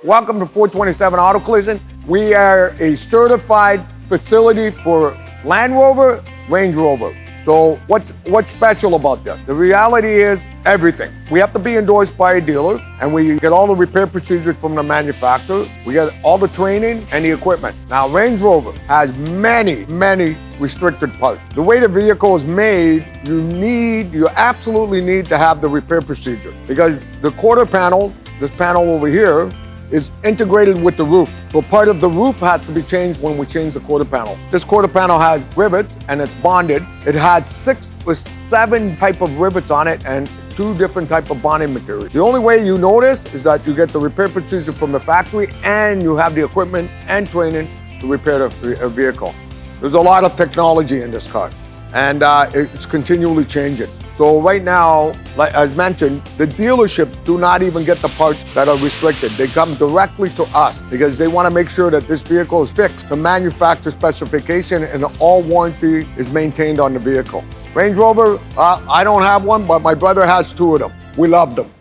Welcome to 427 Auto Collision. We are a certified facility for Land Rover, Range Rover. So what's special about this? The reality is everything. We have to be endorsed by a dealer, and we get all the repair procedures from the manufacturer. We get all the training and the equipment. Now, Range Rover has many restricted parts. The way the vehicle is made, you absolutely need to have the repair procedure, because the quarter panel, this panel over here, is integrated with the roof. So part of the roof has to be changed when we change the quarter panel. This quarter panel has rivets and it's bonded. It has 6 or 7 type of rivets on it and 2 different type of bonding materials. The only way you notice is that you get the repair procedure from the factory and you have the equipment and training to repair the vehicle. There's a lot of technology in this car, and it's continually changing. So right now, like as mentioned, the dealerships do not even get the parts that are restricted. They come directly to us because they want to make sure that this vehicle is fixed, the manufacturer specification, and all warranty is maintained on the vehicle. Range Rover, I don't have one, but my brother has 2 of them. We love them.